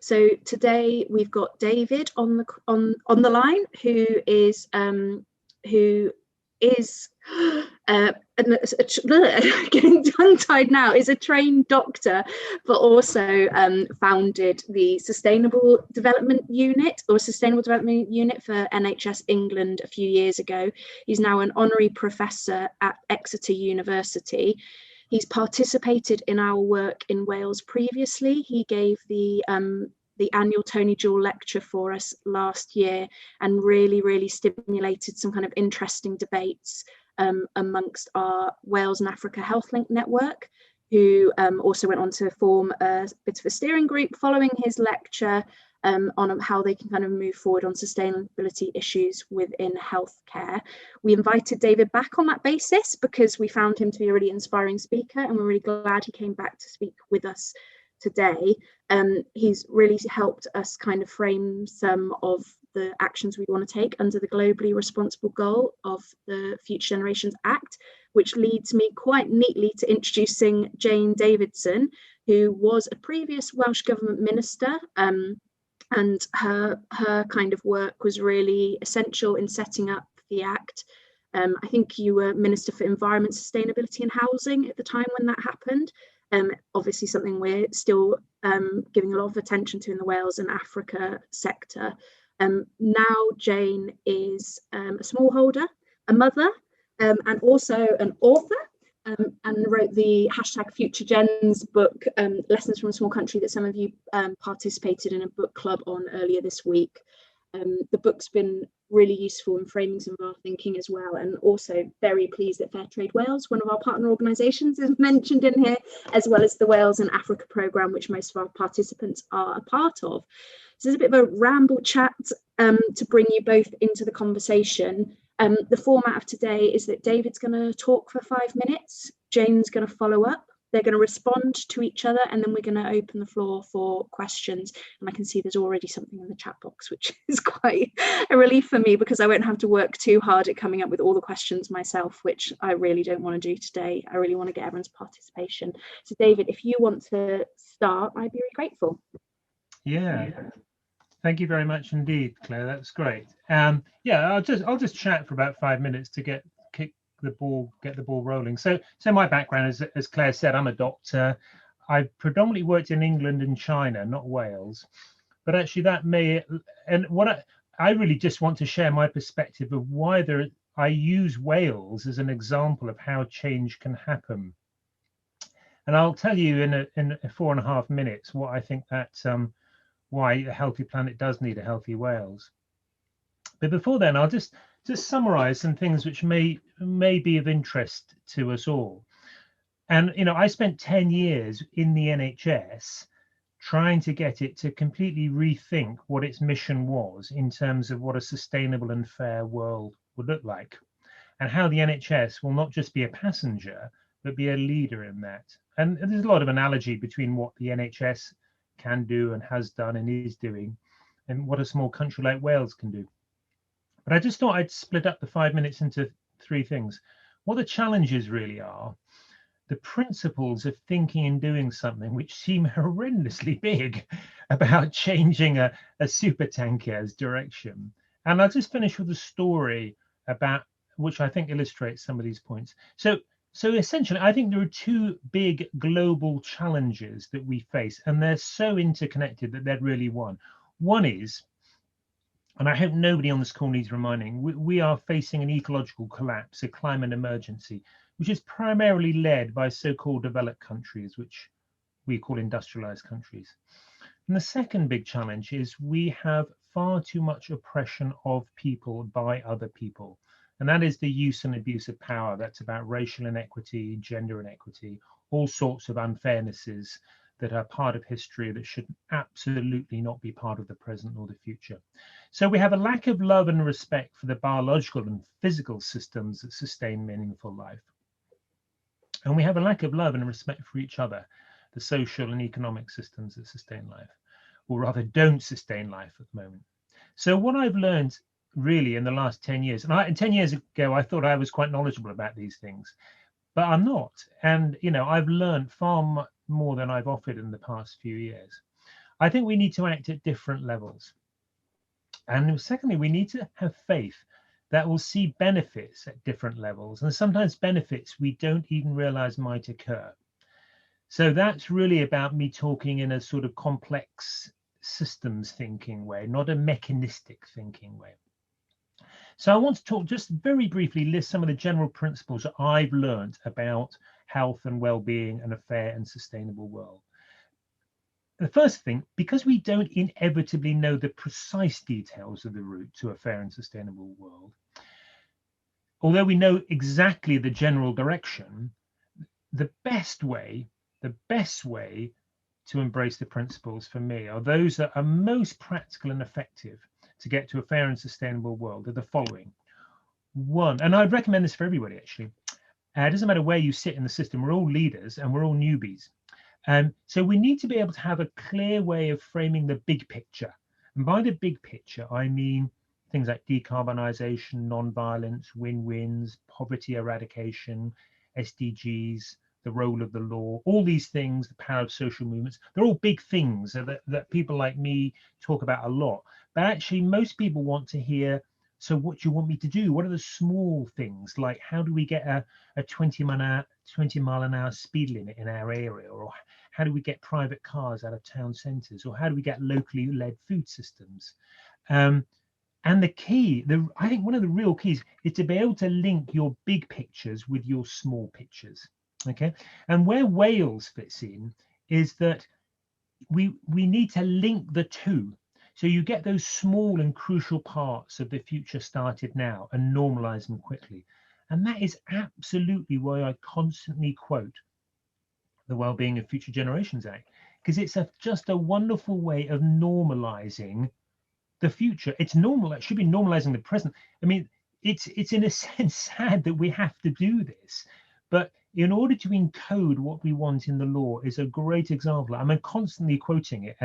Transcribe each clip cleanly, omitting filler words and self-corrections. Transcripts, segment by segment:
So today we've got David on the line, who is getting tongue-tied now, is a trained doctor, but also founded the Sustainable Development Unit for NHS England a few years ago. He's now an honorary professor at Exeter University. He's participated in our work in Wales previously. He gave the annual Tony Jewell lecture for us last year and really stimulated some kind of interesting debates amongst our Wales and Africa Health Link network, who also went on to form a bit of a steering group following his lecture on how they can kind of move forward on sustainability issues within healthcare. We invited David back on that basis because we found him to be a really inspiring speaker, and we're really glad he came back to speak with us today. He's really helped us kind of frame some of the actions we want to take under the globally responsible goal of the Future Generations Act, which leads me quite neatly to introducing Jane Davidson, who was a previous Welsh Government minister, and her kind of work was really essential in setting up the Act. I think you were Minister for Environment, Sustainability and Housing at the time when that happened. Obviously something we're still giving a lot of attention to in the Wales and Africa sector. Now Jane is a smallholder, a mother, and also an author, and wrote the #FutureGens book, Lessons from a Small Country, that some of you participated in a book club on earlier this week. The book's been really useful in framing some of our thinking as well, and also very pleased that Fairtrade Wales, one of our partner organisations, is mentioned in here, as well as the Wales and Africa programme, which most of our participants are a part of. So there's a bit of a ramble chat to bring you both into the conversation. The format of today is that David's going to talk for 5 minutes, Jane's going to follow up, they're going to respond to each other, and then we're going to open the floor for questions. And I can see there's already something in the chat box, which is quite a relief for me, because I won't have to work too hard at coming up with all the questions myself, which I really don't want to do today. I really want to get everyone's participation. So David, if you want to start, I'd be really grateful. Yeah. Thank you very much indeed, Claire. That's great. Yeah, I'll just chat for about 5 minutes to get the ball rolling. So my background is, as Claire said, I'm a doctor. I've predominantly worked in England and China, not Wales. But actually I really just want to share my perspective of why I use Wales as an example of how change can happen. And I'll tell you in 4.5 minutes what I think that why a healthy planet does need a healthy Wales. But before then, I'll just summarize some things which may be of interest to us all. And I spent 10 years in the NHS trying to get it to completely rethink what its mission was in terms of what a sustainable and fair world would look like, and how the NHS will not just be a passenger but be a leader in that. And there's a lot of analogy between what the NHS can do and has done and is doing, and what a small country like Wales can do. But I just thought I'd split up the 5 minutes into 3 things. What the challenges really are, the principles of thinking and doing something which seem horrendously big about changing a supertanker's direction. And I'll just finish with a story about which I think illustrates some of these points. So essentially, I think there are 2 big global challenges that we face, and they're so interconnected that they're really one. One is, and I hope nobody on this call needs reminding, we are facing an ecological collapse, a climate emergency, which is primarily led by so-called developed countries, which we call industrialized countries. And the second big challenge is we have far too much oppression of people by other people. And that is the use and abuse of power. That's about racial inequity, gender inequity, all sorts of unfairnesses that are part of history that should absolutely not be part of the present or the future. So we have a lack of love and respect for the biological and physical systems that sustain meaningful life. And we have a lack of love and respect for each other, the social and economic systems that sustain life, or rather don't sustain life at the moment. So what I've learned really in the last 10 years, and 10 years ago, I thought I was quite knowledgeable about these things, but I'm not. And, I've learned far more than I've offered in the past few years. I think we need to act at different levels. And secondly, we need to have faith that will see benefits at different levels, and sometimes benefits we don't even realize might occur. So that's really about me talking in a sort of complex systems thinking way, not a mechanistic thinking way. So I want to talk just very briefly, list some of the general principles that I've learned about health and well-being and a fair and sustainable world. The first thing, because we don't inevitably know the precise details of the route to a fair and sustainable world, although we know exactly the general direction, the best way to embrace the principles for me are those that are most practical and effective to get to a fair and sustainable world are the following. One, and I'd recommend this for everybody actually, it doesn't matter where you sit in the system, we're all leaders and we're all newbies. So we need to be able to have a clear way of framing the big picture. And by the big picture, I mean things like decarbonisation, non-violence, win-wins, poverty eradication, SDGs, the role of the law, all these things, the power of social movements. They're all big things that people like me talk about a lot. But actually, most people want to hear, so what do you want me to do? What are the small things? Like, how do we get a 20 mile an hour speed limit in our area? Or how do we get private cars out of town centres? Or how do we get locally led food systems? And the key, I think one of the real keys is to be able to link your big pictures with your small pictures. Okay, and where Wales fits in is that we need to link the two. So you get those small and crucial parts of the future started now and normalize them quickly. And that is absolutely why I constantly quote the Wellbeing of Future Generations Act, because it's just a wonderful way of normalizing the future. It's normal, it should be normalizing the present. I mean, it's in a sense sad that we have to do this, but in order to encode what we want in the law is a great example. I'm constantly quoting it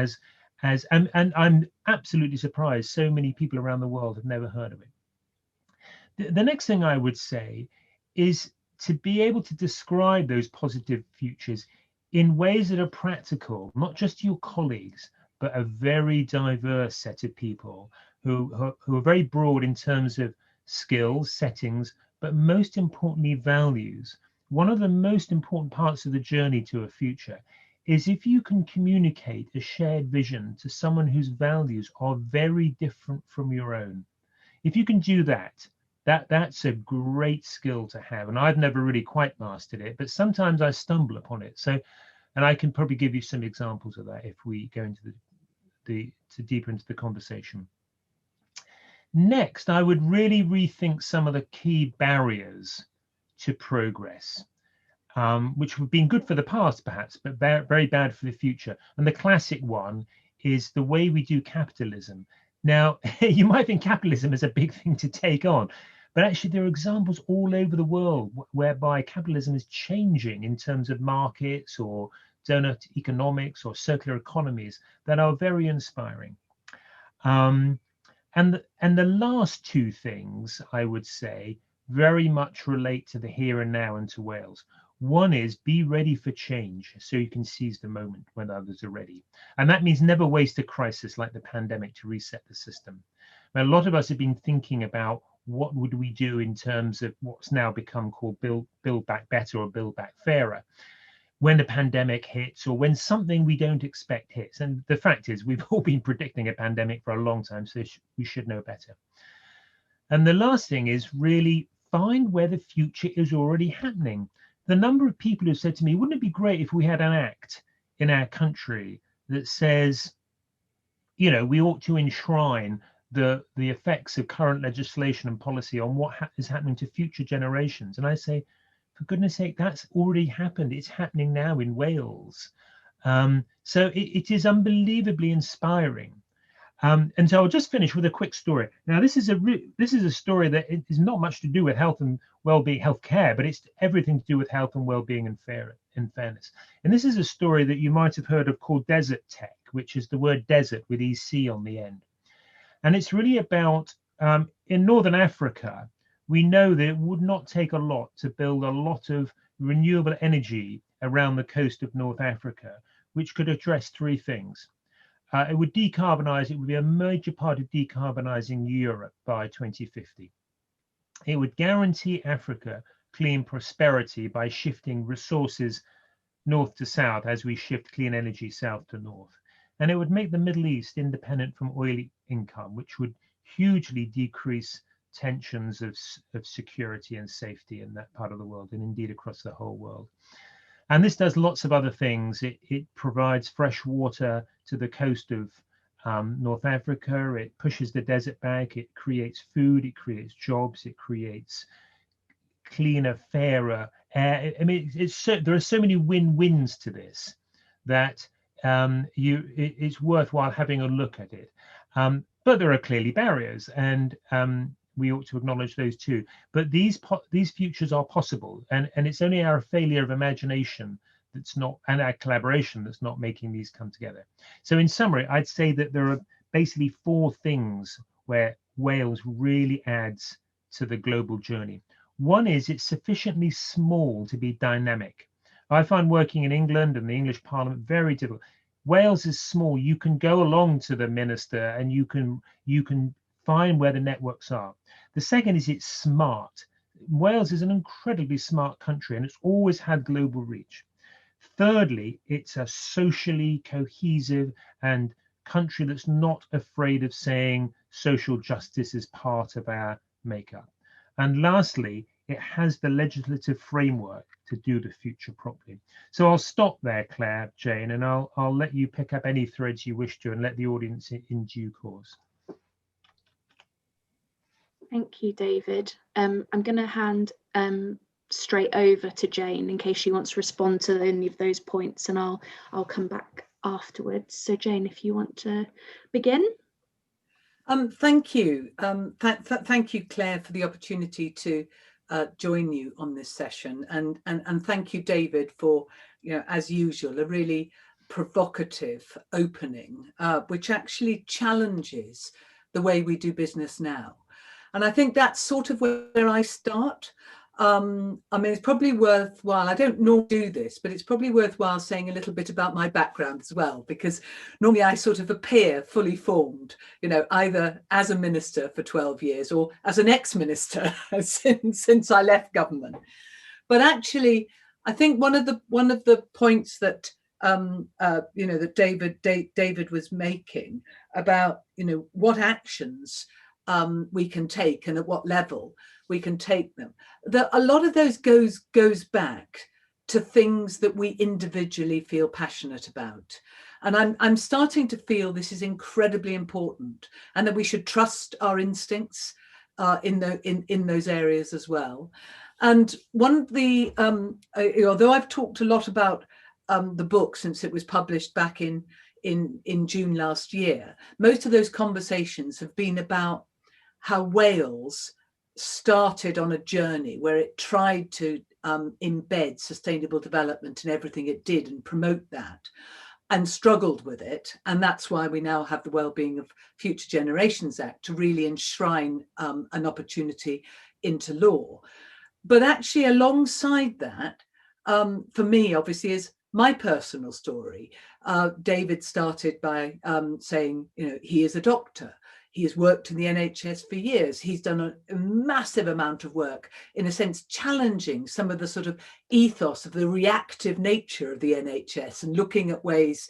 and I'm absolutely surprised so many people around the world have never heard of it. The next thing I would say is to be able to describe those positive futures in ways that are practical, not just to your colleagues, but a very diverse set of people who are very broad in terms of skills, settings, but most importantly, values. One of the most important parts of the journey to a future is if you can communicate a shared vision to someone whose values are very different from your own. If you can do that, that's a great skill to have. And I've never really quite mastered it, but sometimes I stumble upon it. So, and I can probably give you some examples of that if we go into deeper into the conversation. Next, I would really rethink some of the key barriers to progress, which have been good for the past perhaps, but very bad for the future. And the classic one is the way we do capitalism. Now, you might think capitalism is a big thing to take on, but actually there are examples all over the world whereby capitalism is changing in terms of markets or donut economics or circular economies that are very inspiring. And the last two things I would say very much relate to the here and now and to Wales. One is be ready for change so you can seize the moment when others are ready. And that means never waste a crisis like the pandemic to reset the system. Now, a lot of us have been thinking about what would we do in terms of what's now become called Build Back Better or Build Back Fairer when the pandemic hits or when something we don't expect hits. And the fact is we've all been predicting a pandemic for a long time, so we should know better. And the last thing is really find where the future is already happening. The number of people who said to me, wouldn't it be great if we had an act in our country that says, you know, we ought to enshrine the effects of current legislation and policy on what is happening to future generations. And I say, for goodness sake, that's already happened. It's happening now in Wales. So it is unbelievably inspiring. And so I'll just finish with a quick story. Now, this is a story that is not much to do with health and well-being, healthcare, but it's everything to do with health and well-being and fairness. And this is a story that you might have heard of called Desert Tech, which is the word desert with EC on the end. And it's really about, in Northern Africa, we know that it would not take a lot to build a lot of renewable energy around the coast of North Africa, which could address three things. it would decarbonise. It would be a major part of decarbonising Europe by 2050. It would guarantee Africa clean prosperity by shifting resources north to south as we shift clean energy south to north. And it would make the Middle East independent from oil income, which would hugely decrease tensions of security and safety in that part of the world, and indeed across the whole world. And this does lots of other things. It provides fresh water to the coast of North Africa. It pushes the desert back. It creates food. It creates jobs. It creates cleaner, fairer air. I mean, there are so many win-wins to this that it's worthwhile having a look at it. But there are clearly barriers, and we ought to acknowledge those too. But these futures are possible, and it's only our failure of imagination that's not, and our collaboration that's not making these come together. So in summary, I'd say that there are basically 4 things where Wales really adds to the global journey. One is it's sufficiently small to be dynamic. I find working in England and the English Parliament very difficult. Wales is small. You can go along to the minister and you can find where the networks are. The second is it's smart. Wales is an incredibly smart country and it's always had global reach. Thirdly, it's a socially cohesive and country that's not afraid of saying social justice is part of our makeup. And lastly, it has the legislative framework to do the future properly. So I'll stop there, Claire, Jane, and I'll let you pick up any threads you wish to and let the audience in due course. Thank you, David. I'm going to hand straight over to Jane in case she wants to respond to any of those points, and I'll come back afterwards. So Jane, if you want to begin. Thank you. Thank you, Claire, for the opportunity to join you on this session, and thank you, David, for, as usual, a really provocative opening, which actually challenges the way we do business now. And I think that's sort of where I start. I mean, it's probably worthwhile, I don't normally do this, but it's probably worthwhile saying a little bit about my background as well, because normally I sort of appear fully formed, either as a minister for 12 years or as an ex-minister since I left government. But actually, I think one of the points that that David was making about what actions we can take and at what level we can take them, that a lot of those goes back to things that we individually feel passionate about. And I'm starting to feel this is incredibly important, and that we should trust our instincts in those areas as well. And one of the although I've talked a lot about the book since it was published back in June last year, most of those conversations have been about how Wales started on a journey where it tried to embed sustainable development in everything it did and promote that, and struggled with it. And that's why we now have the Wellbeing of Future Generations Act to really enshrine an opportunity into law. But actually, alongside that, for me, obviously, is my personal story. David started by saying, he is a doctor. He has worked in the NHS for years. He's done a massive amount of work, in a sense, challenging some of the sort of ethos of the reactive nature of the NHS and looking at ways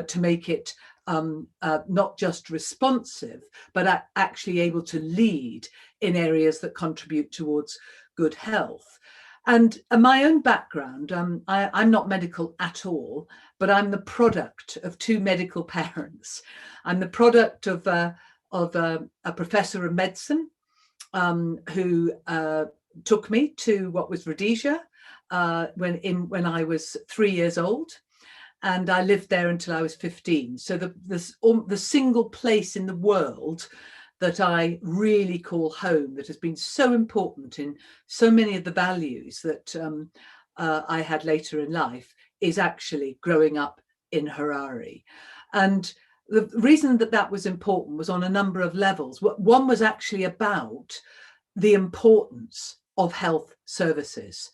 to make it not just responsive, but actually able to lead in areas that contribute towards good health. And my own background, I'm not medical at all, but I'm the product of 2 medical parents. I'm the product of a professor of medicine who took me to what was Rhodesia when I was 3 years old, and I lived there until I was 15. So the single place in the world that I really call home, that has been so important in so many of the values that I had later in life, is actually growing up in Honorary. And the reason that was important was on a number of levels. One was actually about the importance of health services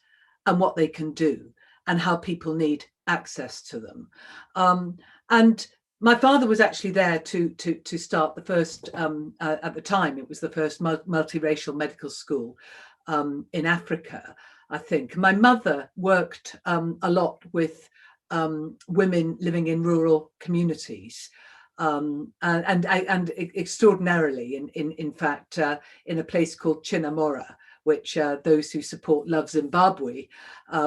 and what they can do and how people need access to them. And My father was actually there to start the first, at the time, it was the first multiracial medical school in Africa, I think. My mother worked a lot with women living in rural communities, and extraordinarily, in fact, in a place called Chinnamora, which those who support Love Zimbabwe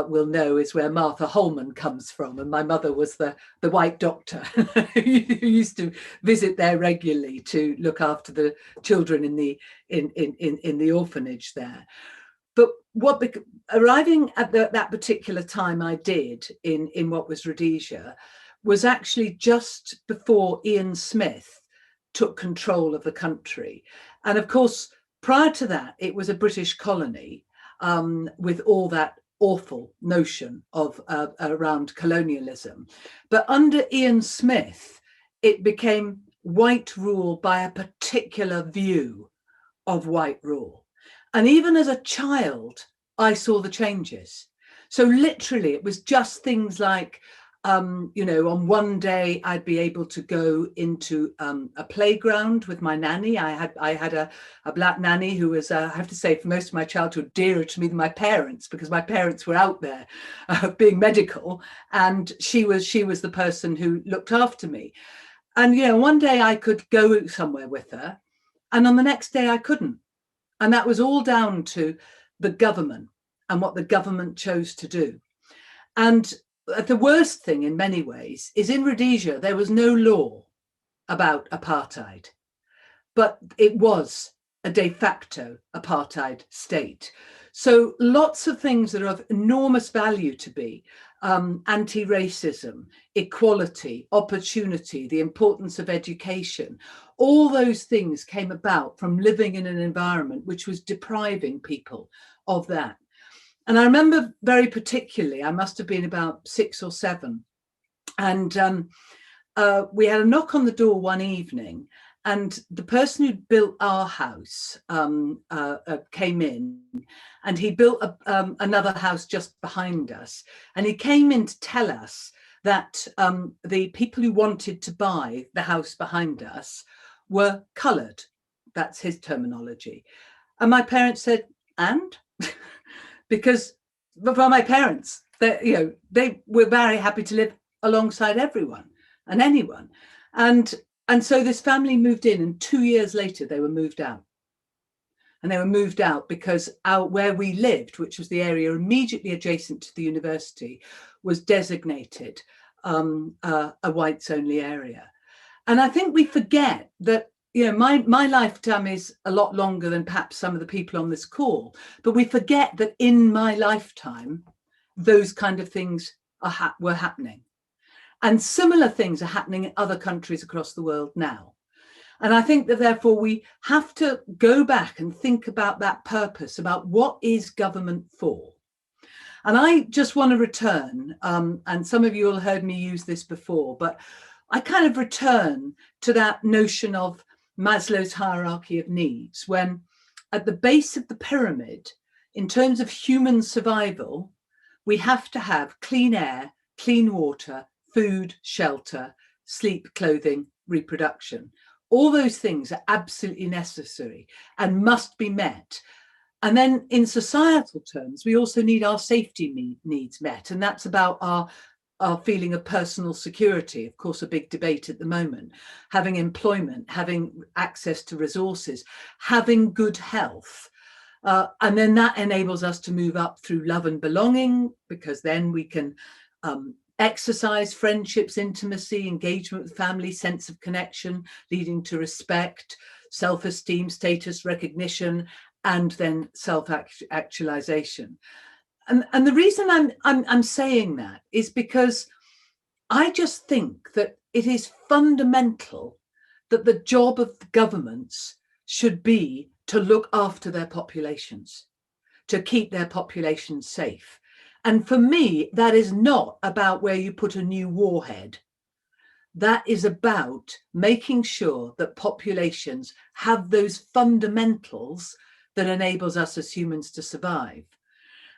will know is where Martha Holman comes from. And my mother was the white doctor who used to visit there regularly to look after the children in the orphanage there. But arriving at that particular time I did in what was Rhodesia was actually just before Ian Smith took control of the country. And of course, prior to that, it was a British colony with all that awful notion of around colonialism. But under Ian Smith, it became white rule by a particular view of white rule. And even as a child, I saw the changes. So literally, it was just things like, you know, on one day I'd be able to go into a playground with my nanny. I had a black nanny who was, I have to say, for most of my childhood, dearer to me than my parents, because my parents were out there being medical, and she was the person who looked after me. And you know, one day I could go somewhere with her, and on the next day I couldn't, and that was all down to the government and what the government chose to do. And the worst thing in many ways is in Rhodesia, there was no law about apartheid, but it was a de facto apartheid state. So lots of things that are of enormous value to be anti-racism, equality, opportunity, the importance of education, all those things came about from living in an environment which was depriving people of that. And I remember very particularly, I must have been about 6 or 7, and we had a knock on the door one evening, and the person who built our house came in, and he built another house just behind us, and he came in to tell us that the people who wanted to buy the house behind us were coloured. That's his terminology. And my parents said, and? Because for my parents, they were very happy to live alongside everyone and anyone. And so this family moved in, and 2 years later, they were moved out. And they were moved out because where we lived, which was the area immediately adjacent to the university, was designated a whites only area. And I think we forget that, you know, my lifetime is a lot longer than perhaps some of the people on this call, but we forget that in my lifetime, those kind of things were happening. And similar things are happening in other countries across the world now. And I think that therefore we have to go back and think about that purpose, about what is government for. And I just want to return, and some of you all heard me use this before, but I kind of return to that notion of Maslow's hierarchy of needs, when at the base of the pyramid, in terms of human survival, we have to have clean air, clean water, food, shelter, sleep, clothing, reproduction. All those things are absolutely necessary and must be met. And then in societal terms, we also need our safety needs met. And that's about our feeling of personal security, of course, a big debate at the moment, having employment, having access to resources, having good health. And then that enables us to move up through love and belonging, because then we can exercise friendships, intimacy, engagement with family, sense of connection, leading to respect, self-esteem, status, recognition, and then self-actualization. And the reason I'm saying that is because I just think that it is fundamental that the job of the governments should be to look after their populations, to keep their populations safe. And for me, that is not about where you put a new warhead. That is about making sure that populations have those fundamentals that enables us as humans to survive.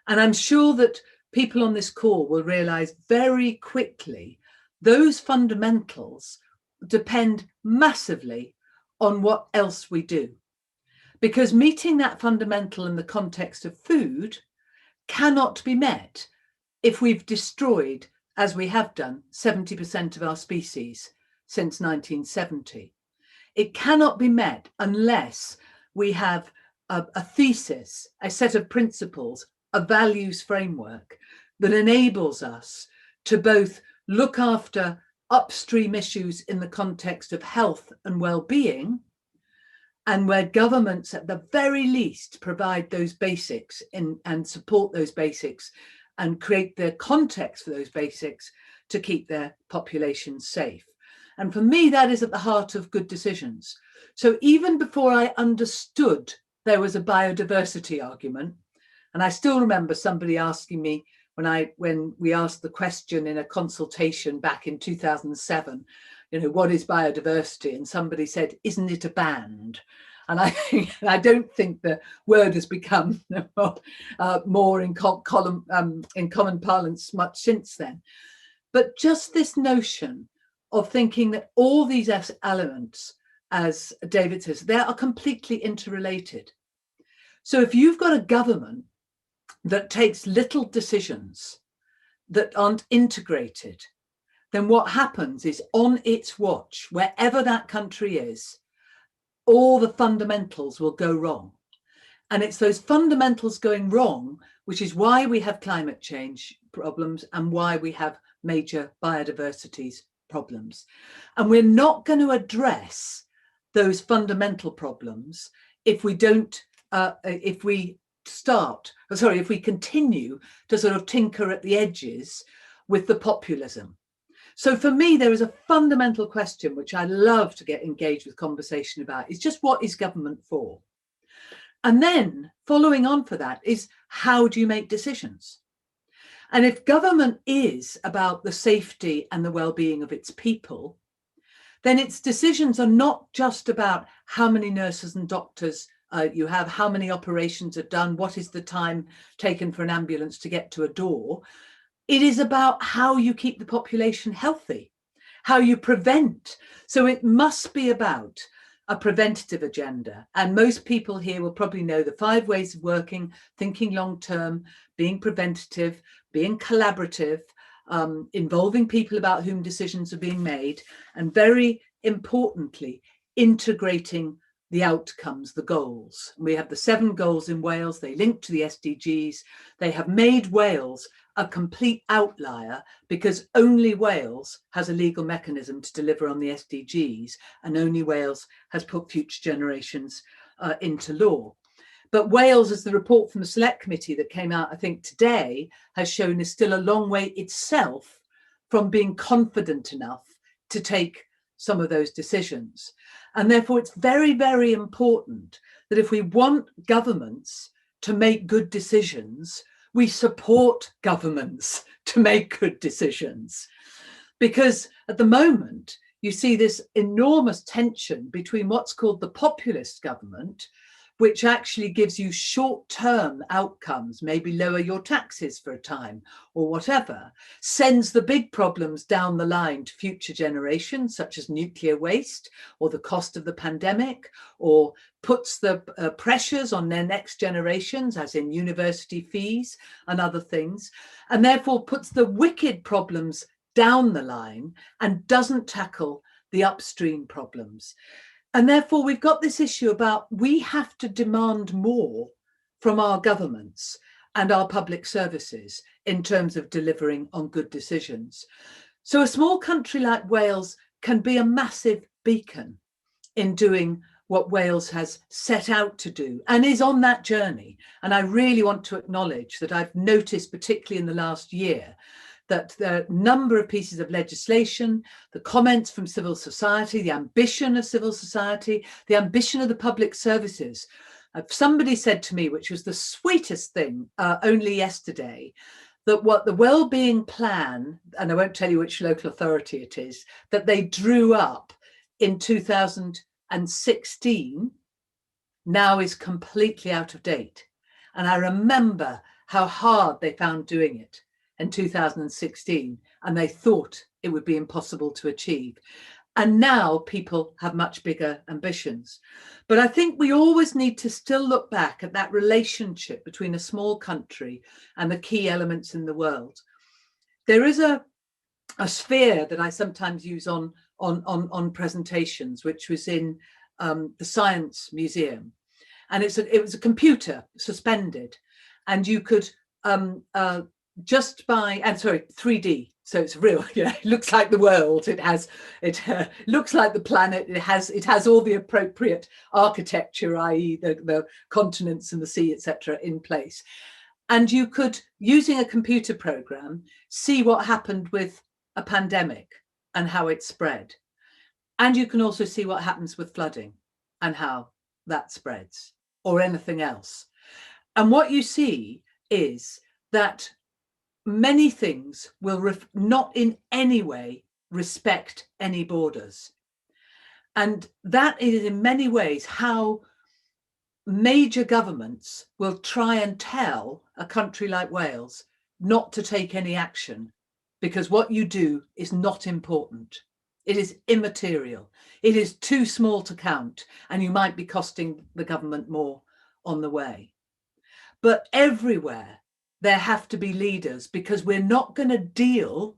And I'm sure that people on this call will realize very quickly those fundamentals depend massively on what else we do. Because meeting that fundamental in the context of food cannot be met if we've destroyed, as we have done, 70% of our species since 1970. It cannot be met unless we have a thesis, a set of principles, a values framework that enables us to both look after upstream issues in the context of health and well-being, and where governments at the very least provide those basics and support those basics and create the context for those basics to keep their populations safe. And for me, that is at the heart of good decisions. So even before I understood there was a biodiversity argument, and I still remember somebody asking me when we asked the question in a consultation back in 2007, what is biodiversity? And somebody said, isn't it a band? And I don't think the word has become more in common parlance much since then. But just this notion of thinking that all these elements, as David says, they are completely interrelated. So if you've got a government that takes little decisions that aren't integrated, then what happens is on its watch, wherever that country is, all the fundamentals will go wrong. And it's those fundamentals going wrong, which is why we have climate change problems and why we have major biodiversity problems. And we're not going to address those fundamental problems if we continue to sort of tinker at the edges with the populism. So for me, there is a fundamental question, which I love to get engaged with conversation about, is just what is government for? And then following on for that is, how do you make decisions? And if government is about the safety and the well-being of its people, then its decisions are not just about how many nurses and doctors you have, how many operations are done, what is the time taken for an ambulance to get to a door. It is about how you keep the population healthy, how you prevent. So it must be about a preventative agenda. And most people here will probably know the 5 ways of working: thinking long term, being preventative, being collaborative, involving people about whom decisions are being made, and very importantly, integrating the outcomes, the goals. We have the 7 goals in Wales. They link to the SDGs. They have made Wales a complete outlier because only Wales has a legal mechanism to deliver on the SDGs, and only Wales has put future generations into law. But Wales, as the report from the Select Committee that came out, I think today, has shown, is still a long way itself from being confident enough to take some of those decisions. And therefore, it's very, very important that if we want governments to make good decisions, we support governments to make good decisions. Because at the moment, you see this enormous tension between what's called the populist government, which actually gives you short-term outcomes, maybe lower your taxes for a time or whatever, sends the big problems down the line to future generations, such as nuclear waste or the cost of the pandemic, or puts the pressures on their next generations, as in university fees and other things, and therefore puts the wicked problems down the line and doesn't tackle the upstream problems. And therefore, we've got this issue about we have to demand more from our governments and our public services in terms of delivering on good decisions. So a small country like Wales can be a massive beacon in doing what Wales has set out to do and is on that journey. And I really want to acknowledge that I've noticed, particularly in the last year, that the number of pieces of legislation, the comments from civil society, the ambition of civil society, the ambition of the public services. Somebody said to me, which was the sweetest thing only yesterday, that what the wellbeing plan, and I won't tell you which local authority it is, that they drew up in 2016 now is completely out of date. And I remember how hard they found doing it in 2016, and they thought it would be impossible to achieve. And now people have much bigger ambitions. But I think we always need to still look back at that relationship between a small country and the key elements in the world. There is a sphere that I sometimes use on presentations, which was in the Science Museum. And it was a computer suspended, and you could just by, and sorry, 3D. So it's real, it looks like the world. It looks like the planet. It has all the appropriate architecture, i.e. the continents and the sea, etc., in place. And you could, using a computer program, see what happened with a pandemic and how it spread. And you can also see what happens with flooding and how that spreads, or anything else. And what you see is that many things will not in any way respect any borders. And that is in many ways how major governments will try and tell a country like Wales not to take any action, because what you do is not important. It is immaterial. It is too small to count, and you might be costing the government more on the way. But everywhere there have to be leaders, because we're not going to deal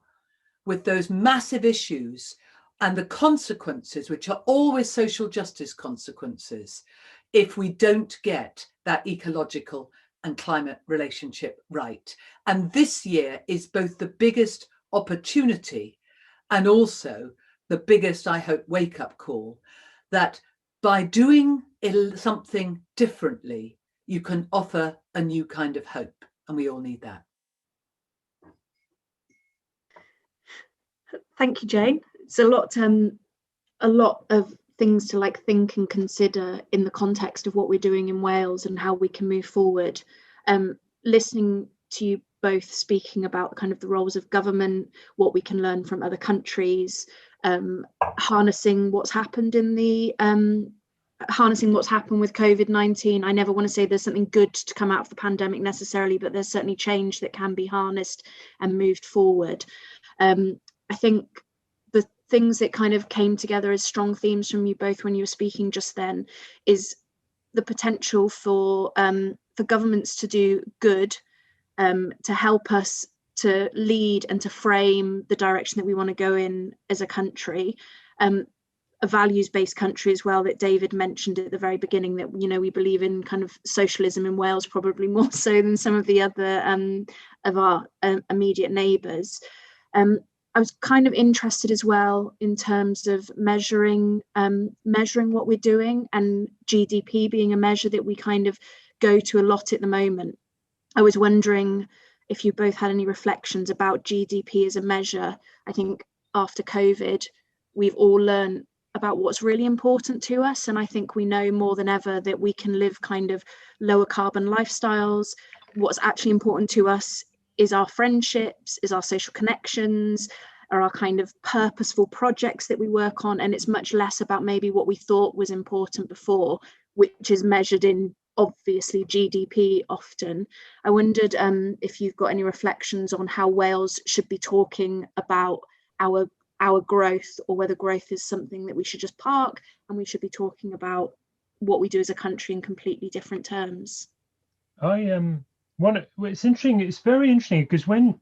with those massive issues and the consequences, which are always social justice consequences, if we don't get that ecological and climate relationship right. And this year is both the biggest opportunity and also the biggest, I hope, wake-up call, that by doing something differently, you can offer a new kind of hope. And we all need that. Thank you, Jane. It's a lot of things to think and consider in the context of what we're doing in Wales and how we can move forward. Listening to you both speaking about kind of the roles of government, what we can learn from other countries, harnessing what's happened with COVID-19. I never want to say there's something good to come out of the pandemic necessarily, but there's certainly change that can be harnessed and moved forward. I think the things that kind of came together as strong themes from you both when you were speaking just then is the potential for governments to do good, to help us to lead and to frame the direction that we want to go in as a country. A values-based country as well, that David mentioned at the very beginning, that we believe in kind of socialism in Wales, probably more so than some of the other of our immediate neighbours. I was kind of interested as well in terms of measuring what we're doing, and GDP being a measure that we kind of go to a lot at the moment. I was wondering if you both had any reflections about GDP as a measure. I think after COVID, we've all learned about what's really important to us, and I think we know more than ever that we can live kind of lower carbon lifestyles. What's actually important to us is our friendships, is our social connections, are our kind of purposeful projects that we work on, and it's much less about maybe what we thought was important before, which is measured in obviously GDP often. I wondered if you've got any reflections on how Wales should be talking about our growth, or whether growth is something that we should just park and we should be talking about what we do as a country in completely different terms. It's interesting. It's very interesting because when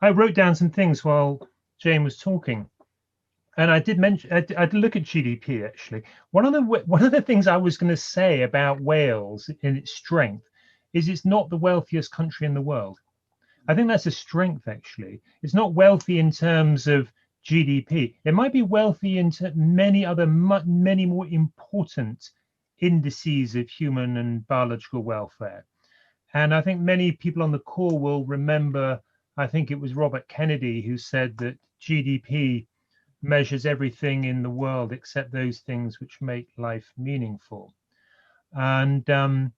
I wrote down some things while Jane was talking, and I did mention, I did look at GDP actually. One of the things I was going to say about Wales in its strength is it's not the wealthiest country in the world. I think that's a strength actually. It's not wealthy in terms of GDP. It might be wealthy into many more important indices of human and biological welfare. And I think many people on the call will remember, I think it was Robert Kennedy who said that GDP measures everything in the world except those things which make life meaningful. And the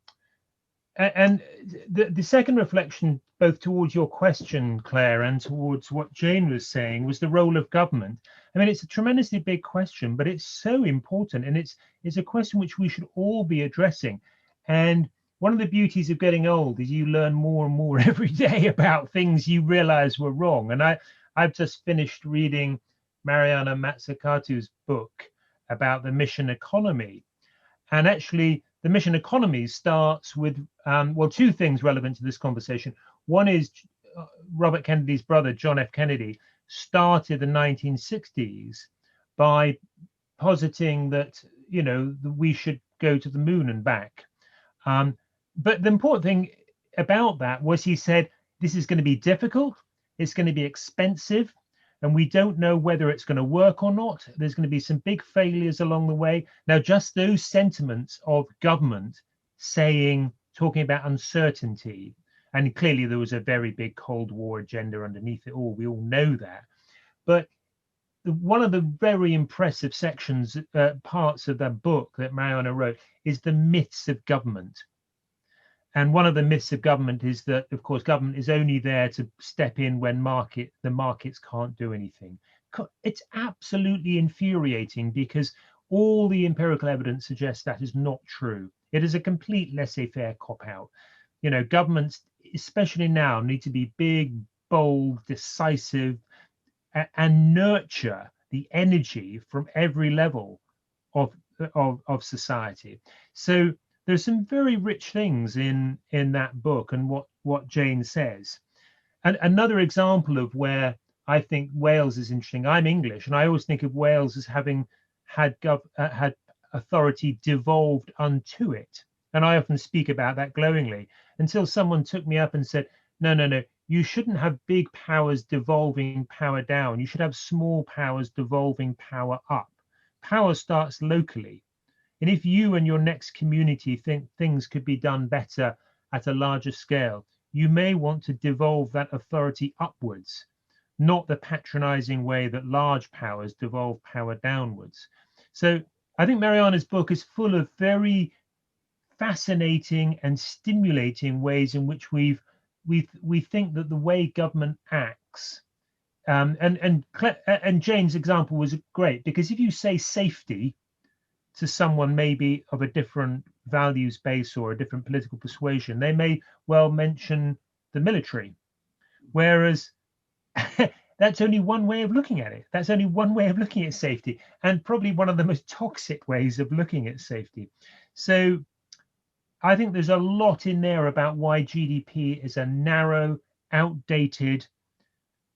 second reflection, both towards your question, Claire, and towards what Jane was saying, was the role of government. I mean, it's a tremendously big question, but it's so important, and it's a question which we should all be addressing. And one of the beauties of getting old is you learn more and more every day about things you realize were wrong. And I've just finished reading Mariana Mazzucato's book about the mission economy. And actually, the mission economy starts with, well, two things relevant to this conversation. One is Robert Kennedy's brother, John F. Kennedy, started the 1960s by positing that, you know, we should go to the moon and back. But the important thing about that was he said, this is going to be difficult, it's going to be expensive, and we don't know whether it's going to work or not. There's going to be some big failures along the way. Now, just those sentiments of government talking about uncertainty, and clearly there was a very big Cold War agenda underneath it all. We all know that. But one of the very impressive sections, parts of that book that Mariana wrote, is the myths of government. And one of the myths of government is that, of course, government is only there to step in when the markets can't do anything. It's absolutely infuriating because all the empirical evidence suggests that is not true. It is a complete laissez-faire cop-out. You know, governments, especially now, need to be big, bold, decisive, and nurture the energy from every level of society. So there's some very rich things in that book and what Jane says. And another example of where I think Wales is interesting. I'm English, and I always think of Wales as having had authority devolved unto it. And I often speak about that glowingly until someone took me up and said, no, you shouldn't have big powers devolving power down. You should have small powers devolving power up. Power starts locally. And if you and your next community think things could be done better at a larger scale, you may want to devolve that authority upwards, not the patronizing way that large powers devolve power downwards. So I think Mariana's book is full of very fascinating and stimulating ways in which we think that the way government acts, and Jane's example was great, because if you say safety to someone maybe of a different values base or a different political persuasion, they may well mention the military, whereas that's only one way of looking at it. That's only one way of looking at safety, and probably one of the most toxic ways of looking at safety. So I think there's a lot in there about why GDP is a narrow, outdated,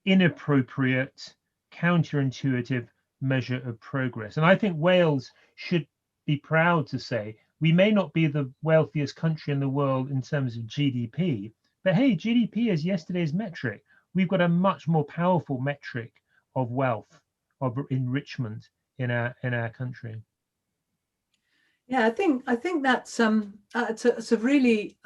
inappropriate, counterintuitive measure of progress. And I think Wales should be proud to say, we may not be the wealthiest country in the world in terms of GDP, but hey, GDP is yesterday's metric. We've got a much more powerful metric of wealth, of enrichment in our country. Yeah, I think that's it's a really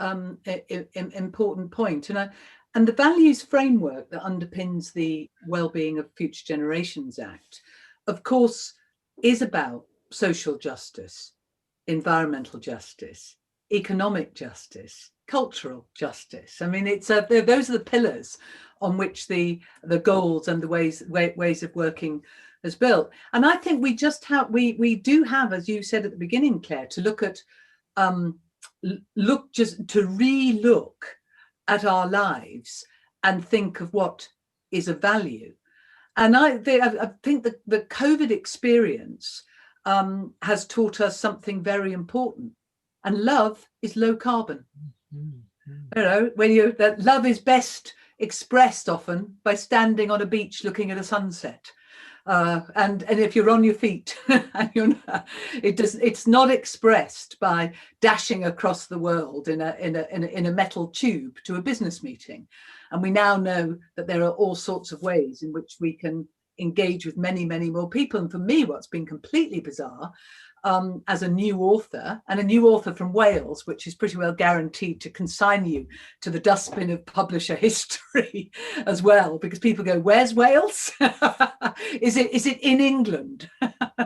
important point, and the values framework that underpins the Wellbeing of Future Generations Act, of course, is about social justice, environmental justice, economic justice, cultural justice. I mean, it's those are the pillars on which the goals and the ways of working is built. And I think we do have, as you said at the beginning, Claire, to look at re-look at our lives and think of what is of value. And I think that the COVID experience has taught us something very important. And love is low carbon. You know, that love is best expressed often by standing on a beach looking at a sunset. And if you're on your feet, and it's not expressed by dashing across the world in a metal tube to a business meeting. And we now know that there are all sorts of ways in which we can engage with many, many more people. And for me, what's been completely bizarre, as a new author, and a new author from Wales, which is pretty well guaranteed to consign you to the dustbin of publisher history as well, because people go, where's Wales? Is it in England?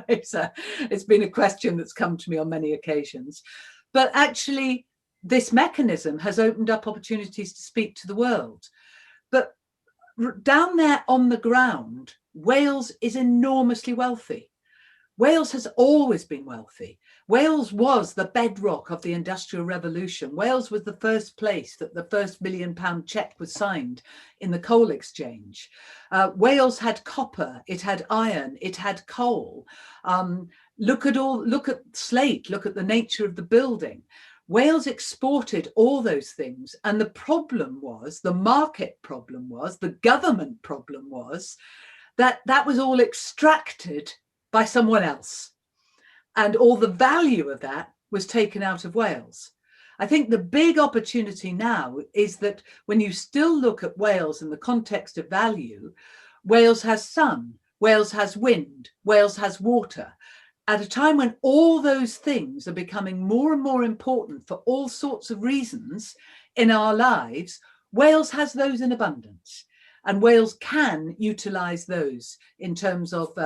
It's been a question that's come to me on many occasions. But actually, this mechanism has opened up opportunities to speak to the world. But down there on the ground, Wales is enormously wealthy. Wales has always been wealthy. Wales was the bedrock of the Industrial Revolution. Wales was the first place that the first £1 million cheque was signed in the coal exchange. Wales had copper, it had iron, it had coal. Look at slate, look at the nature of the building. Wales exported all those things. And the problem was, the market problem was, the government problem was that that was all extracted by someone else. And all the value of that was taken out of Wales. I think the big opportunity now is that when you still look at Wales in the context of value, Wales has sun, Wales has wind, Wales has water. At a time when all those things are becoming more and more important for all sorts of reasons in our lives, Wales has those in abundance. And Wales can utilise those in terms of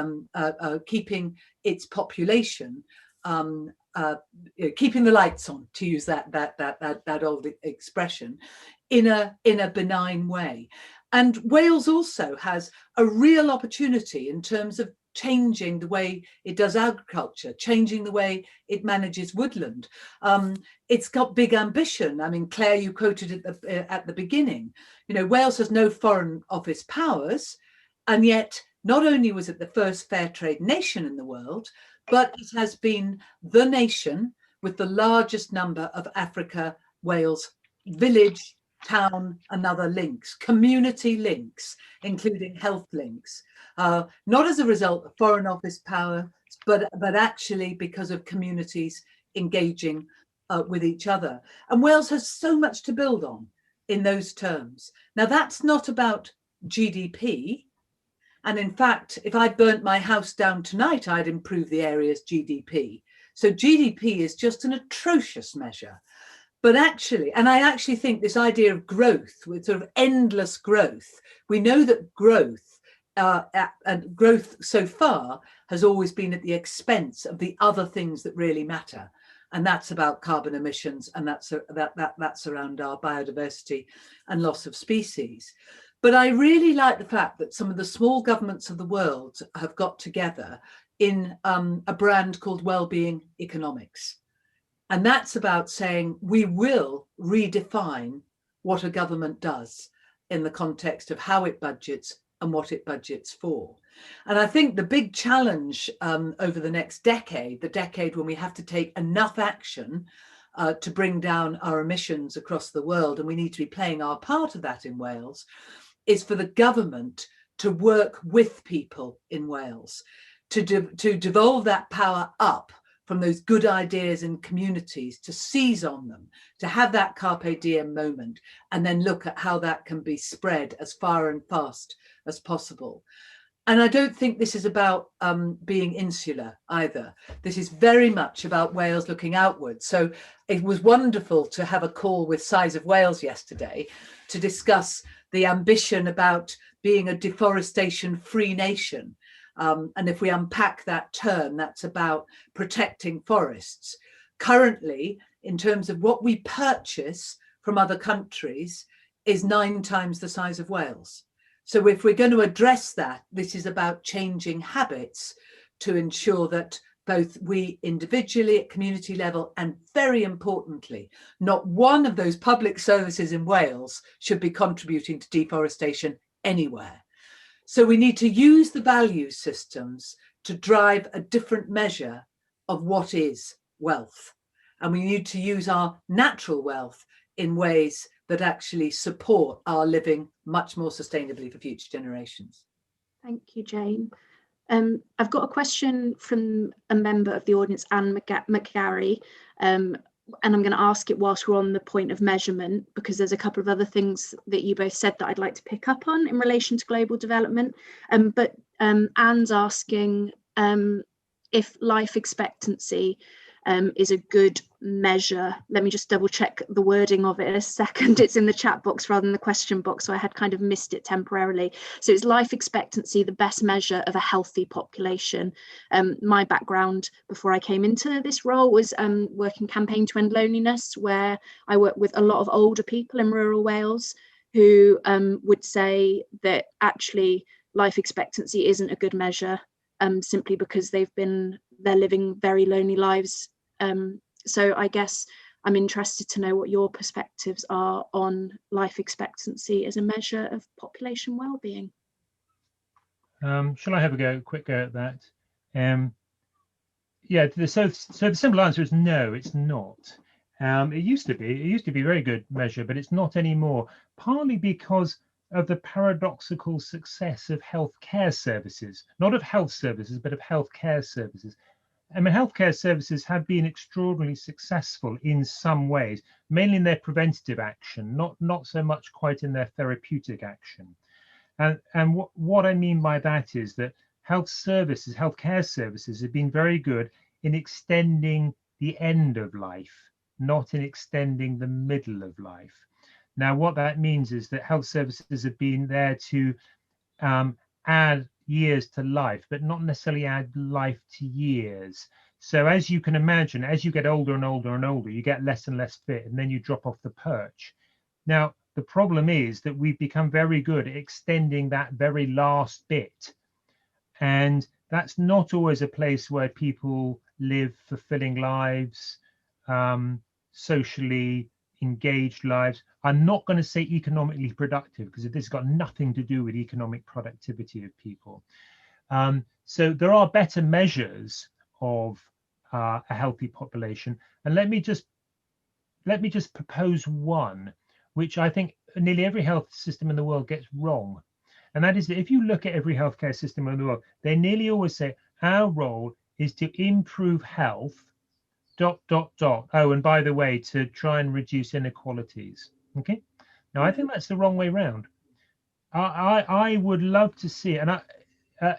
keeping its population, keeping the lights on, to use that old expression, in a benign way. And Wales also has a real opportunity in terms of changing the way it does agriculture, changing the way it manages woodland. It's got big ambition. I mean, Claire, you quoted it at the beginning. You know, Wales has no foreign office powers, and yet not only was it the first fair trade nation in the world, but it has been the nation with the largest number of Africa, Wales, village, town and other links, community links, including health links, not as a result of foreign office power, but actually because of communities engaging with each other. And Wales has so much to build on in those terms. Now, that's not about GDP. And in fact, if I burnt my house down tonight, I'd improve the area's GDP. So GDP is just an atrocious measure. But actually, and I actually think this idea of growth, with sort of endless growth, we know that growth and growth so far has always been at the expense of the other things that really matter. And that's about carbon emissions, and that's around our biodiversity and loss of species. But I really like the fact that some of the small governments of the world have got together in a brand called Wellbeing Economics. And that's about saying we will redefine what a government does in the context of how it budgets and what it budgets for. And I think the big challenge over the next decade, the decade when we have to take enough action to bring down our emissions across the world, and we need to be playing our part of that in Wales, is for the government to work with people in Wales, to devolve that power up from those good ideas in communities, to seize on them, to have that carpe diem moment, and then look at how that can be spread as far and fast as possible. And I don't think this is about being insular either. This is very much about Wales looking outwards. So it was wonderful to have a call with Size of Wales yesterday to discuss the ambition about being a deforestation-free nation. And if we unpack that term, that's about protecting forests. Currently, in terms of what we purchase from other countries, is 9 times the size of Wales. So if we're going to address that, this is about changing habits to ensure that both we individually at community level, and very importantly, not one of those public services in Wales should be contributing to deforestation anywhere. So we need to use the value systems to drive a different measure of what is wealth. And we need to use our natural wealth in ways that actually support our living much more sustainably for future generations. Thank you, Jane. I've got a question from a member of the audience, Anne McGarry, and I'm going to ask it whilst we're on the point of measurement, because there's a couple of other things that you both said that I'd like to pick up on in relation to global development. But Anne's asking if life expectancy is a good measure. Let me just double check the wording of it in a second. It's in the chat box rather than the question box, so I had kind of missed it temporarily. So is life expectancy the best measure of a healthy population? My background before I came into this role was working Campaign to End Loneliness, where I work with a lot of older people in rural Wales who would say that actually life expectancy isn't a good measure, simply because they're living very lonely lives So I guess I'm interested to know what your perspectives are on life expectancy as a measure of population well-being. Shall I have a quick go at that? Yeah, so the simple answer is no, it's not. It used to be a very good measure, but it's not anymore, partly because of the paradoxical success of healthcare services, not of health services, but of healthcare services. I mean, healthcare services have been extraordinarily successful in some ways, mainly in their preventative action, not so much quite in their therapeutic action. And what I mean by that is that healthcare services have been very good in extending the end of life, not in extending the middle of life. Now, what that means is that health services have been there to add years to life, but not necessarily add life to years. So as you can imagine, as you get older and older and older, you get less and less fit, and then you drop off the perch. Now, the problem is that we've become very good at extending that very last bit. And that's not always a place where people live fulfilling lives, socially engaged lives. I'm not going to say economically productive, because this has got nothing to do with economic productivity of people. So there are better measures of a healthy population. And let me just propose one, which I think nearly every health system in the world gets wrong. And that is that if you look at every healthcare system in the world, they nearly always say our role is to improve health, ... Oh, and by the way, to try and reduce inequalities. Okay. Now, I think that's the wrong way round. I would love to see a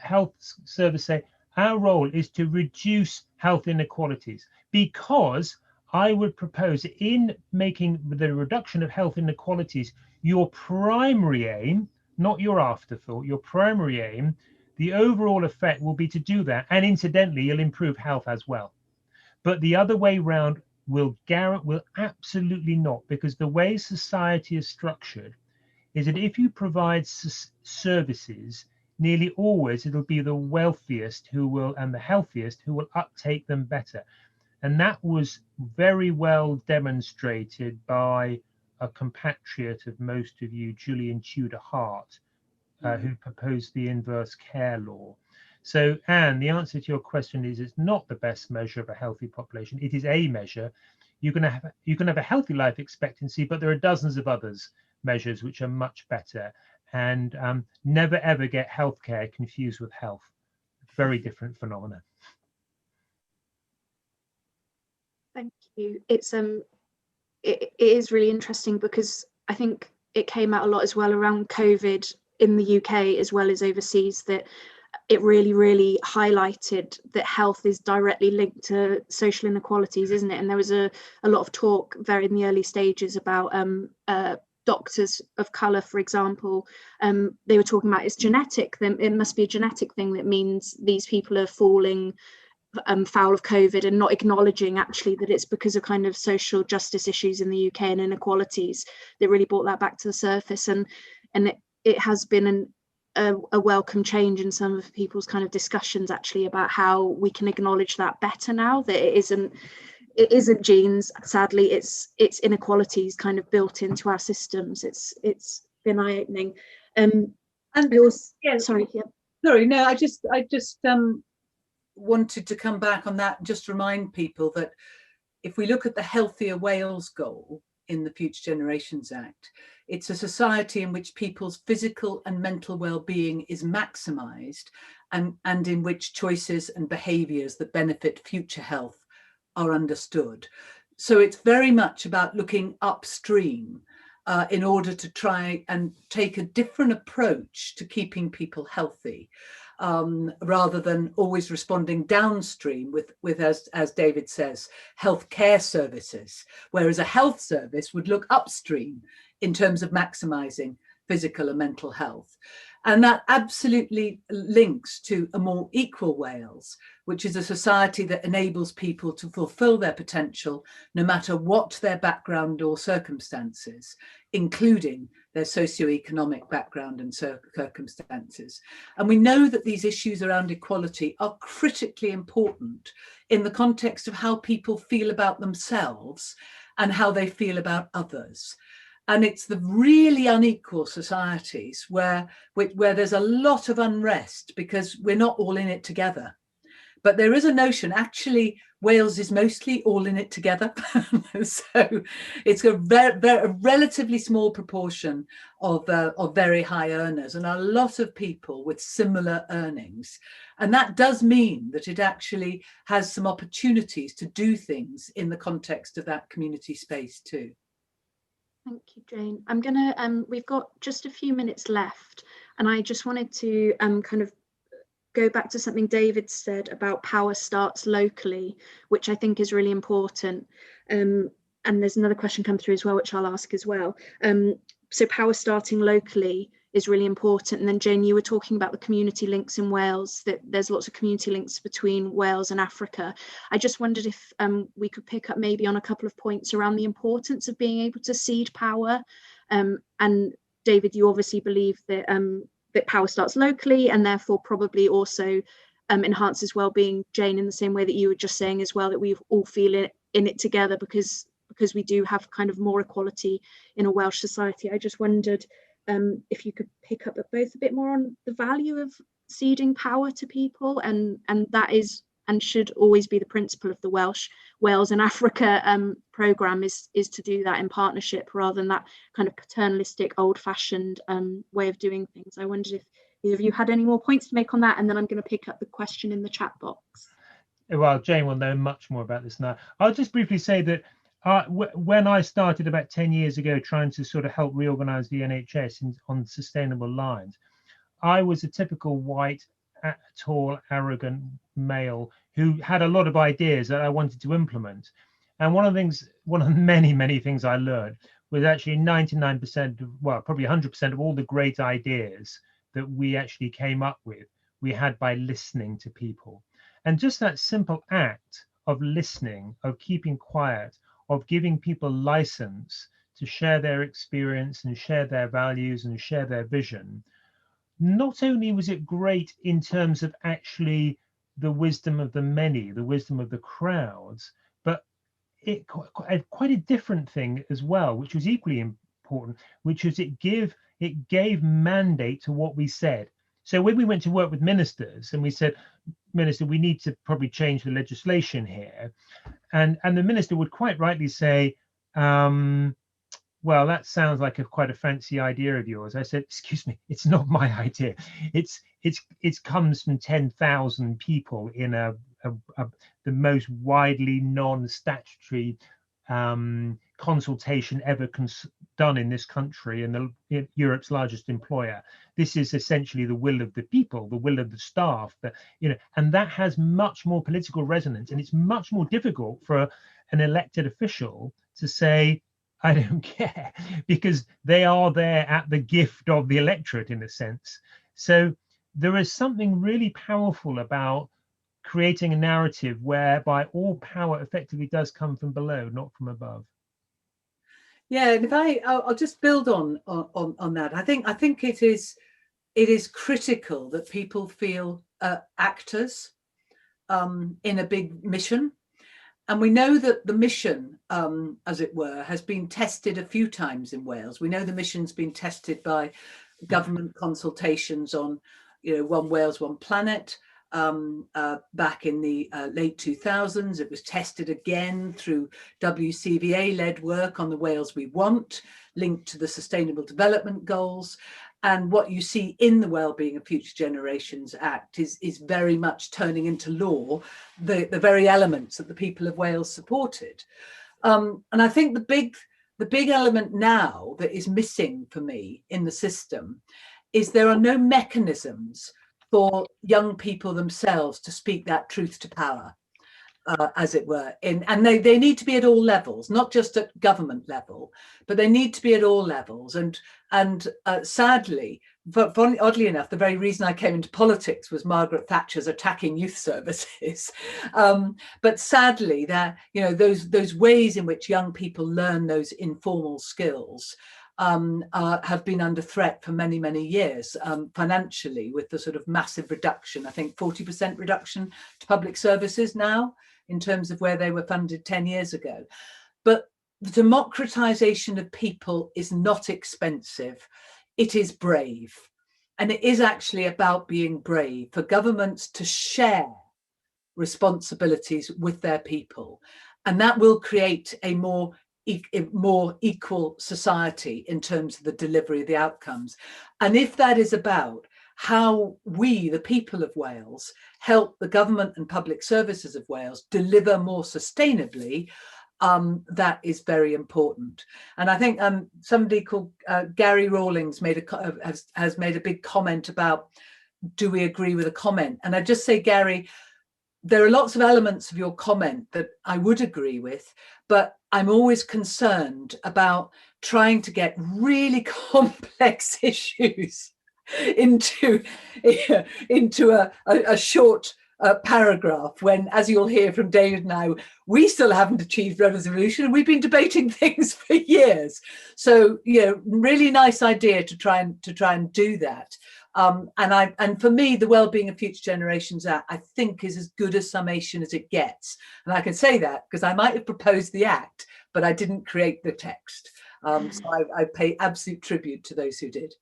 health service say our role is to reduce health inequalities, because I would propose in making the reduction of health inequalities your primary aim, not your afterthought, your primary aim, the overall effect will be to do that. And incidentally, you'll improve health as well. But the other way round will absolutely not, because the way society is structured is that if you provide services, nearly always it'll be the wealthiest and the healthiest who will uptake them better. And that was very well demonstrated by a compatriot of most of you, Julian Tudor Hart, who proposed the inverse care law. So, Anne, the answer to your question is it's not the best measure of a healthy population. It is a measure. You can have a healthy life expectancy, but there are dozens of others measures which are much better. And never ever get healthcare confused with health. Very different phenomena. Thank you. It is really interesting, because I think it came out a lot as well around COVID in the UK as well as overseas, that it really highlighted that health is directly linked to social inequalities, isn't it? And there was a lot of talk very in the early stages about doctors of colour, for example. They were talking about it's genetic, then it must be a genetic thing that means these people are falling foul of COVID, and not acknowledging actually that it's because of kind of social justice issues in the UK and inequalities that really brought that back to the surface. And it has been a welcome change in some of people's kind of discussions actually about how we can acknowledge that better now, that it isn't genes, sadly, it's inequalities kind of built into our systems. It's been eye-opening. And I also, yeah, sorry, no, I just wanted to come back on that and just remind people that if we look at the Healthier Wales goal in the Future Generations Act, it's a society in which people's physical and mental well-being is maximised, and in which choices and behaviours that benefit future health are understood. So it's very much about looking upstream in order to try and take a different approach to keeping people healthy, rather than always responding downstream with as David says, healthcare services, whereas a health service would look upstream in terms of maximising physical and mental health. And that absolutely links to a more equal Wales, which is a society that enables people to fulfil their potential, no matter what their background or circumstances, including their socioeconomic background and circumstances. And we know that these issues around equality are critically important in the context of how people feel about themselves and how they feel about others. And it's the really unequal societies where there's a lot of unrest because we're not all in it together. But there is a notion, actually, Wales is mostly all in it together. So it's a relatively small proportion of very high earners and a lot of people with similar earnings. And that does mean that it actually has some opportunities to do things in the context of that community space too. Thank you, Jane. I'm gonna, we've got just a few minutes left, and I just wanted to kind of go back to something David said about power starts locally, which I think is really important. And there's another question come through as well, which I'll ask as well. So power starting locally is really important. And then Jane, you were talking about the community links in Wales, that there's lots of community links between Wales and Africa. I just wondered if we could pick up maybe on a couple of points around the importance of being able to cede power. And David, you obviously believe that that power starts locally and therefore probably also enhances well-being, Jane, in the same way that you were just saying as well, that we all feel in it together because we do have kind of more equality in a Welsh society. I just wondered if you could pick up both a bit more on the value of ceding power to people, and that is and should always be the principle of the Wales and Africa programme is to do that in partnership rather than that kind of paternalistic, old-fashioned way of doing things. I wondered if either of you had any more points to make on that, and then I'm going to pick up the question in the chat box. Well, Jane will know much more about this now. I'll just briefly say that when I started about 10 years ago trying to sort of help reorganise the NHS on sustainable lines, I was a typical white, tall, arrogant male who had a lot of ideas that I wanted to implement. And one of the many things I learned was actually 99% of, well, probably 100% of all the great ideas that we actually came up with, we had by listening to people. And just that simple act of listening, of keeping quiet, of giving people license to share their experience and share their values and share their vision, not only was it great in terms of actually the wisdom of the many, the wisdom of the crowds, but it quite a different thing as well, which was equally important, which was it gave mandate to what we said. So when we went to work with ministers and we said, Minister, we need to probably change the legislation here, and the minister would quite rightly say, well, that sounds like quite a fancy idea of yours. I said, excuse me, it's not my idea. It comes from 10,000 people in the most widely non-statutory consultation ever done in this country and Europe's largest employer. This is essentially the will of the people, the will of the staff, and that has much more political resonance, and it's much more difficult for an elected official to say, I don't care, because they are there at the gift of the electorate in a sense. So there is something really powerful about creating a narrative whereby all power effectively does come from below, not from above. Yeah, and I'll just build on that. I think it is critical that people feel actors in a big mission. And we know that the mission, as it were, has been tested a few times in Wales. We know the mission's been tested by government consultations on, One Wales, One Planet. Back in the late 2000s, it was tested again through WCVA-led work on the Wales We Want, linked to the Sustainable Development Goals. And what you see in the Wellbeing of Future Generations Act is very much turning into law the very elements that the people of Wales supported. And I think the big element now that is missing for me in the system is there are no mechanisms for young people themselves to speak that truth to power. as it were, and they need to be at all levels, not just at government level, but they need to be at all levels. And sadly, but oddly enough, the very reason I came into politics was Margaret Thatcher's attacking youth services. But sadly, that those ways in which young people learn those informal skills have been under threat for many, many years, financially, with the sort of massive reduction, I think 40% reduction to public services now in terms of where they were funded 10 years ago. But the democratization of people is not expensive. It is brave. And it is actually about being brave for governments to share responsibilities with their people. And that will create a more equal society in terms of the delivery of the outcomes. And if that is about how we, the people of Wales, help the government and public services of Wales deliver more sustainably, that is very important. And I think somebody called Gary Rawlings has made a big comment about, do we agree with a comment? And I just say, Gary, there are lots of elements of your comment that I would agree with, but I'm always concerned about trying to get really complex issues into a short paragraph, when, as you'll hear from David now, we still haven't achieved resolution and we've been debating things for years. So, really nice idea to try and do that. And for me, the Wellbeing of Future Generations Act, I think, is as good a summation as it gets. And I can say that because I might have proposed the act, but I didn't create the text. So I pay absolute tribute to those who did.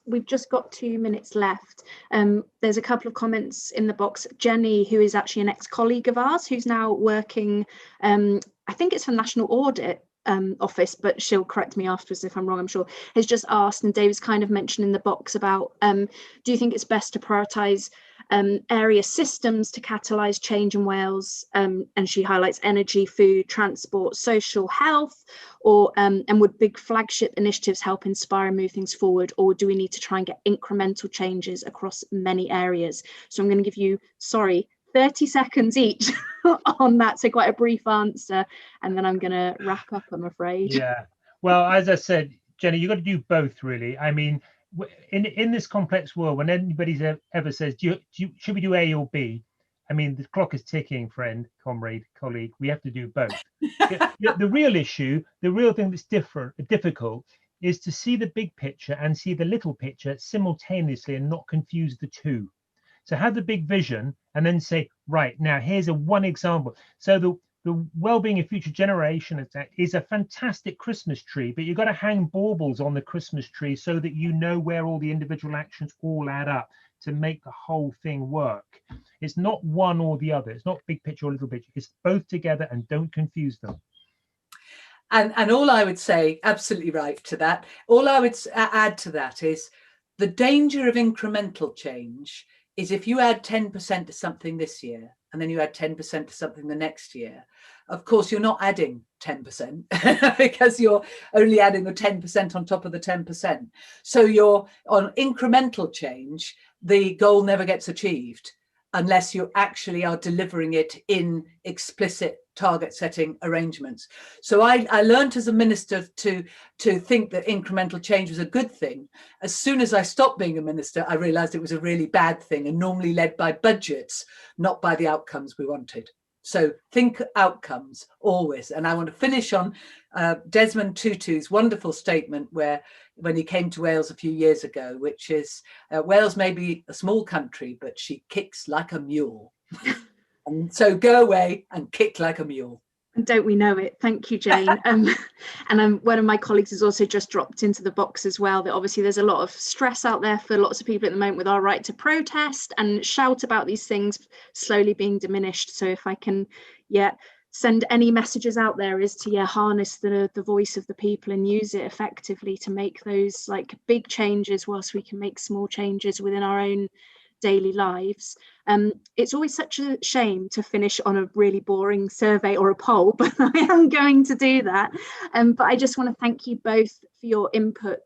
We've just got 2 minutes left. There's a couple of comments in the box. Jenny, who is actually an ex-colleague of ours, who's now working, I think it's for National Audit Office, but she'll correct me afterwards if I'm wrong, I'm sure, has just asked, and David's kind of mentioned in the box about, do you think it's best to prioritise area systems to catalyse change in Wales? And she highlights energy, food, transport, social health, or and would big flagship initiatives help inspire and move things forward, or do we need to try and get incremental changes across many areas? So I'm going to give you, 30 seconds each on that, so quite a brief answer, and then I'm going to wrap up, I'm afraid. Yeah, well, as I said, Jenny, you've got to do both, really. I mean, in this complex world, when anybody ever says, should we do A or B? I mean, the clock is ticking, friend, comrade, colleague. We have to do both. The real issue, the real thing that's difficult, is to see the big picture and see the little picture simultaneously and not confuse the two. So have the big vision and then say, right, now here's one example. So the Wellbeing of Future Generations Act is a fantastic Christmas tree, but you've got to hang baubles on the Christmas tree so that you know where all the individual actions all add up to make the whole thing work. It's not one or the other. It's not big picture or little picture. It's both together, and don't confuse them. And all I would say, absolutely right to that, all I would add to that is the danger of incremental change is if you add 10% to something this year and then you add 10% to something the next year, of course, you're not adding 10% because you're only adding the 10% on top of the 10%. So you're on incremental change, the goal never gets achieved unless you actually are delivering it in explicit target setting arrangements. So I learned as a minister to think that incremental change was a good thing. As soon as I stopped being a minister, I realized it was a really bad thing, and normally led by budgets, not by the outcomes we wanted. So think outcomes always. And I want to finish on Desmond Tutu's wonderful statement when he came to Wales a few years ago, which is, Wales may be a small country, but she kicks like a mule. And so go away and kick like a mule. And don't we know it? Thank you, Jane. And one of my colleagues has also just dropped into the box as well, that obviously there's a lot of stress out there for lots of people at the moment with our right to protest and shout about these things slowly being diminished. So if I can, send any messages out there, is to harness the voice of the people and use it effectively to make those like big changes, whilst we can make small changes within our own daily lives. It's always such a shame to finish on a really boring survey or a poll, but I am going to do that. But I just want to thank you both for your input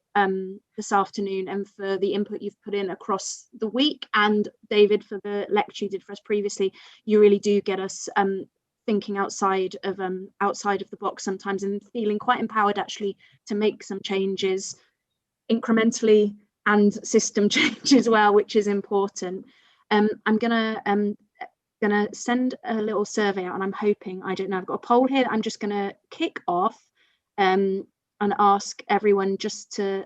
this afternoon, and for the input you've put in across the week, and David for the lecture you did for us previously. You really do get us thinking outside of the box sometimes, and feeling quite empowered actually to make some changes incrementally and system change as well, which is important. I'm gonna send a little survey out, and I'm hoping, I don't know, I've got a poll here that I'm just gonna kick off and ask everyone just to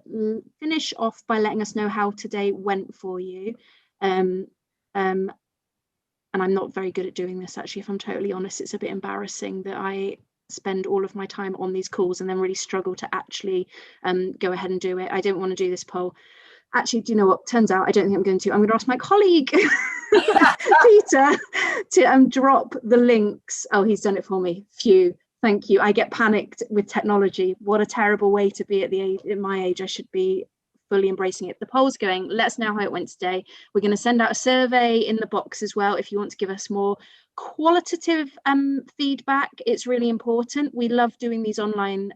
finish off by letting us know how today went for you. And I'm not very good at doing this, actually, if I'm totally honest. It's a bit embarrassing that I spend all of my time on these calls and then really struggle to actually go ahead and do it. I don't want to do this poll. Actually, do you know what? Turns out I don't think I'm going to. I'm going to ask my colleague, Peter, to drop the links. Oh, he's done it for me. Phew. Thank you. I get panicked with technology. What a terrible way to be at my age. I should be fully embracing it. The poll's going. Let us know how it went today. We're going to send out a survey in the box as well if you want to give us more qualitative feedback. It's really important. We love doing these online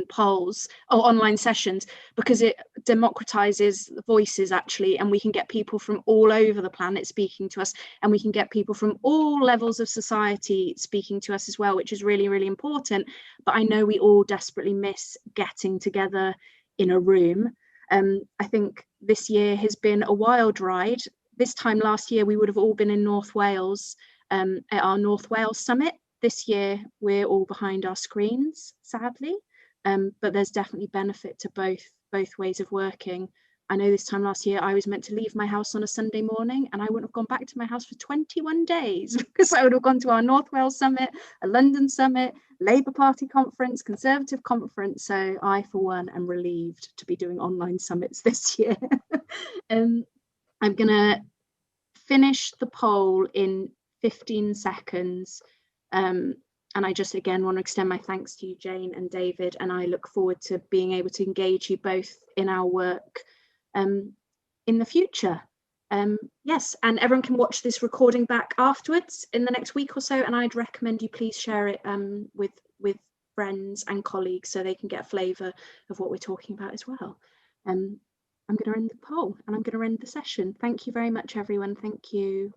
polls or online sessions because it democratizes voices, actually, and we can get people from all over the planet speaking to us, and we can get people from all levels of society speaking to us as well, which is really, really important. But I know we all desperately miss getting together in a room. I think this year has been a wild ride. This time last year we would have all been in North Wales at our North Wales summit. This year we're all behind our screens, sadly, but there's definitely benefit to both ways of working. I know this time last year I was meant to leave my house on a Sunday morning, and I wouldn't have gone back to my house for 21 days because I would have gone to our North Wales summit, a London summit, Labour Party conference, Conservative conference. So I, for one, am relieved to be doing online summits this year. I'm going to finish the poll in 15 seconds. And I just again want to extend my thanks to you, Jane and David, and I look forward to being able to engage you both in our work in the future. Yes, and everyone can watch this recording back afterwards in the next week or so, and I'd recommend you please share it with friends and colleagues so they can get a flavour of what we're talking about as well. I'm going to end the poll and I'm going to end the session. Thank you very much, everyone. Thank you.